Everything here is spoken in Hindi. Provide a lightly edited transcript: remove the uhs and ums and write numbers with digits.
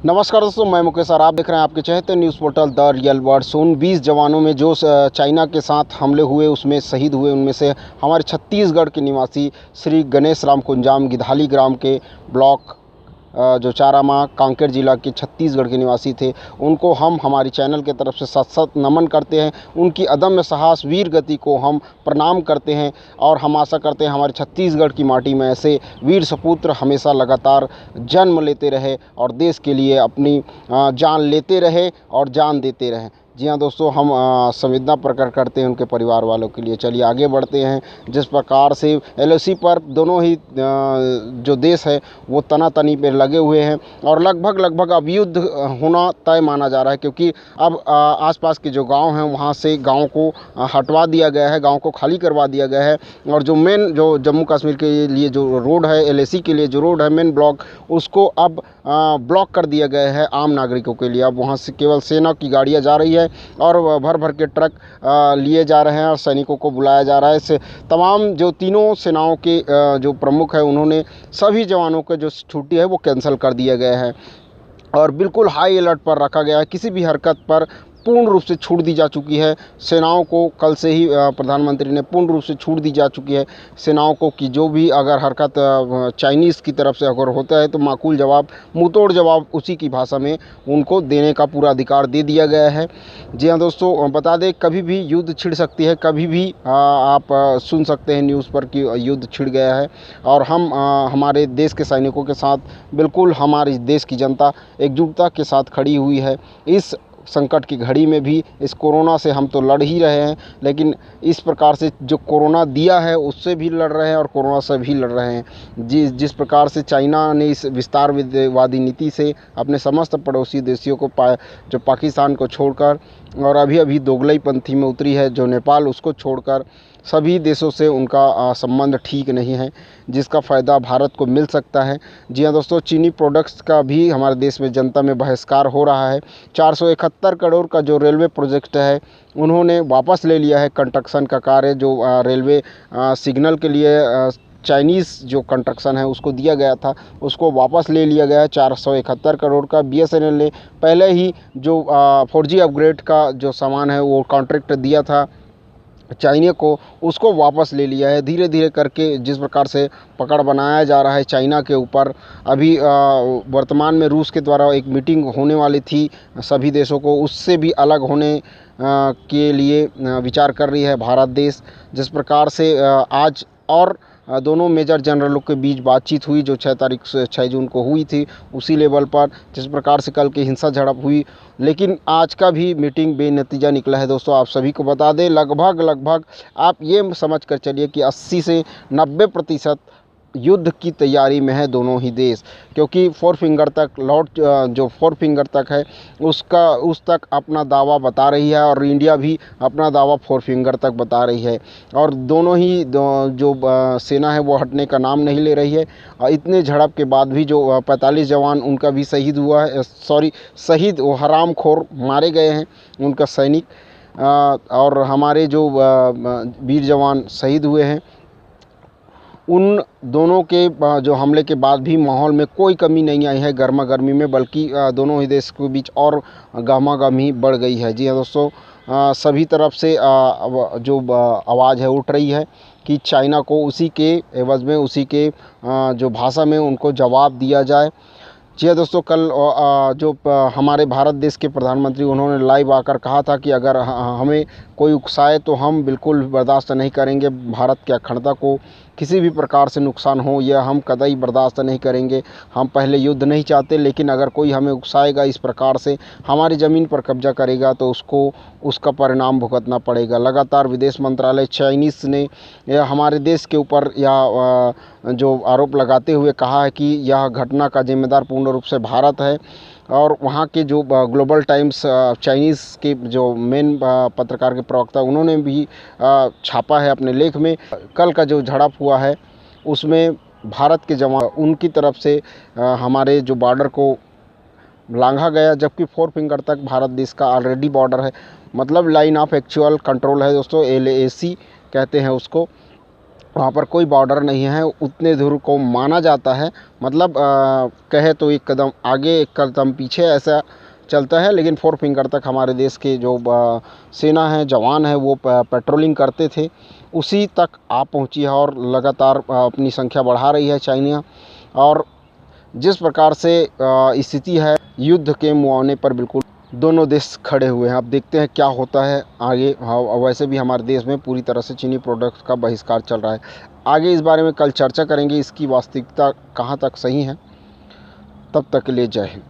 नमस्कार दोस्तों, मैं मुकेश और आप देख रहे हैं आपके चहेते news portal the real world. उन 20 जवानों में जो चाइना के साथ हमले हुए उसमें शहीद हुए, उनमें से हमारे छत्तीसगढ़ के निवासी श्री गणेश राम कुंजाम गिधाली ग्राम के ब्लॉक जो चारामा कांकेर जिला के छत्तीसगढ़ के निवासी थे। उनको हम हमारी चैनल की तरफ से सत नमन करते हैं। उनकी अदम्य साहस वीर गति को हम प्रणाम करते हैं और हम आशा करते हैं हमारे छत्तीसगढ़ की माटी में ऐसे वीर सपूत्र हमेशा लगातार जन्म लेते रहे और देश के लिए अपनी जान लेते रहे और जान देते रहे। जी हाँ दोस्तों, हम संवेदना प्रकट करते हैं उनके परिवार वालों के लिए। चलिए आगे बढ़ते हैं। जिस प्रकार से एलओसी पर दोनों ही जो देश है वो तनातनी पे लगे हुए हैं और लगभग अब युद्ध होना तय माना जा रहा है, क्योंकि अब आसपास के जो गांव हैं वहां से गांव को हटवा दिया गया है, गांव को खाली करवा दिया गया है और जो मेन जो जम्मू कश्मीर के लिए जो रोड है, एलएसी के लिए जो रोड है मेन ब्लॉक, उसको अब ब्लॉक कर दिया गया है आम नागरिकों के लिए। अब वहाँ से केवल सेना की गाड़ियाँ जा रही है और भर भर के ट्रक लिए जा रहे हैं और सैनिकों को बुलाया जा रहा है। इससे तमाम जो तीनों सेनाओं के जो प्रमुख है उन्होंने सभी जवानों का जो छुट्टी है वो कैंसिल कर दिया गया है और बिल्कुल हाई अलर्ट पर रखा गया है। किसी भी हरकत पर पूर्ण रूप से छूट दी जा चुकी है सेनाओं को। कल से ही प्रधानमंत्री ने पूर्ण रूप से छूट दी जा चुकी है सेनाओं को कि जो भी अगर हरकत चाइनीज़ की तरफ से अगर होता है तो माकूल जवाब, मुंहतोड़ जवाब उसी की भाषा में उनको देने का पूरा अधिकार दे दिया गया है। जी हाँ दोस्तों, बता दें कभी भी युद्ध छिड़ सकती है, कभी भी आप सुन सकते हैं न्यूज़ पर कि युद्ध छिड़ गया है और हम हमारे देश के सैनिकों के साथ बिल्कुल हमारे देश की जनता एकजुटता के साथ खड़ी हुई है। इस संकट की घड़ी में भी इस कोरोना से हम तो लड़ ही रहे हैं, लेकिन इस प्रकार से जो कोरोना दिया है उससे भी लड़ रहे हैं और कोरोना से भी लड़ रहे हैं। जिस प्रकार से चाइना ने इस विस्तारवादी नीति से अपने समस्त पड़ोसी देशों को जो पाकिस्तान को छोड़कर और अभी दोगलईपंथी में उतरी है जो नेपाल, उसको छोड़कर सभी देशों से उनका संबंध ठीक नहीं है, जिसका फ़ायदा भारत को मिल सकता है। जी हाँ दोस्तों, चीनी प्रोडक्ट्स का भी हमारे देश में जनता में बहिष्कार हो रहा है। 471 करोड़ का जो रेलवे प्रोजेक्ट है उन्होंने वापस ले लिया है। कंस्ट्रक्शन का कार्य जो रेलवे सिग्नल के लिए चाइनीज़ जो कंस्ट्रक्शन है उसको दिया गया था उसको वापस ले लिया गया है 471 करोड़ का। बीएसएनएल ने पहले ही जो 4G अपग्रेड का जो सामान है वो कॉन्ट्रैक्ट दिया था चाइना को, उसको वापस ले लिया है। धीरे धीरे करके जिस प्रकार से पकड़ बनाया जा रहा है चाइना के ऊपर, अभी वर्तमान में रूस के द्वारा एक मीटिंग होने वाली थी सभी देशों को, उससे भी अलग होने के लिए विचार कर रही है भारत देश। जिस प्रकार से आज और दोनों मेजर जनरलों के बीच बातचीत हुई जो 6 जून को हुई थी उसी लेवल पर, जिस प्रकार से कल की हिंसा झड़प हुई, लेकिन आज का भी मीटिंग बेनतीजा निकला है। दोस्तों आप सभी को बता दें लगभग आप ये समझ कर चलिए कि 80 से 90% युद्ध की तैयारी में है दोनों ही देश, क्योंकि फोर फिंगर तक जो फोर फिंगर तक है उस तक अपना दावा बता रही है और इंडिया भी अपना दावा फोर फिंगर तक बता रही है और दोनों ही जो सेना है वो हटने का नाम नहीं ले रही है। इतने झड़प के बाद भी जो 45 जवान उनका भी शहीद हुआ है, शहीद वो हरामखोर मारे गए हैं उनका सैनिक, और हमारे जो वीर जवान शहीद हुए हैं उन दोनों के जो हमले के बाद भी माहौल में कोई कमी नहीं आई है गर्मा गर्मी में, बल्कि दोनों ही देश के बीच और गहमागहमी बढ़ गई है। जी हाँ दोस्तों, सभी तरफ से जो आवाज़ है उठ रही है कि चाइना को उसी के एवज़ में, उसी के जो भाषा में उनको जवाब दिया जाए। जी हाँ दोस्तों, कल जो हमारे भारत देश के प्रधानमंत्री उन्होंने लाइव आकर कहा था कि अगर हमें कोई उकसाए तो हम बिल्कुल बर्दाश्त नहीं करेंगे, भारत की अखंडता को किसी भी प्रकार से नुकसान हो यह हम कतई बर्दाश्त नहीं करेंगे। हम पहले युद्ध नहीं चाहते, लेकिन अगर कोई हमें उकसाएगा इस प्रकार से, हमारी ज़मीन पर कब्जा करेगा तो उसका परिणाम भुगतना पड़ेगा। लगातार विदेश मंत्रालय चाइनीज़ ने हमारे देश के ऊपर जो आरोप लगाते हुए कहा है कि यह घटना का जिम्मेदार पूर्ण रूप से भारत है और वहाँ के जो ग्लोबल टाइम्स चाइनीज़ के जो मेन पत्रकार के प्रवक्ता उन्होंने भी छापा है अपने लेख में। कल का जो झड़प हुआ है उसमें भारत के जवान उनकी तरफ से हमारे जो बॉर्डर को लांघा गया, जबकि फोर फिंगर तक भारत देश का ऑलरेडी बॉर्डर है, मतलब लाइन ऑफ एक्चुअल कंट्रोल है दोस्तों, LAC कहते हैं उसको। वहाँ पर कोई बॉर्डर नहीं है, उतने दूर को माना जाता है। मतलब कहे तो एक कदम आगे एक कदम पीछे ऐसा चलता है, लेकिन 4 फिंगर तक हमारे देश के जो सेना है, जवान है, वो पेट्रोलिंग करते थे, उसी तक आ पहुँची है और लगातार अपनी संख्या बढ़ा रही है चाइना। और जिस प्रकार से स्थिति है, युद्ध के मुहाने पर बिल्कुल दोनों देश खड़े हुए हैं। अब देखते हैं क्या होता है आगे। हाँ, वैसे भी हमारे देश में पूरी तरह से चीनी प्रोडक्ट्स का बहिष्कार चल रहा है। आगे इस बारे में कल चर्चा करेंगे, इसकी वास्तविकता कहाँ तक सही है। तब तक के लिए जय हिंद।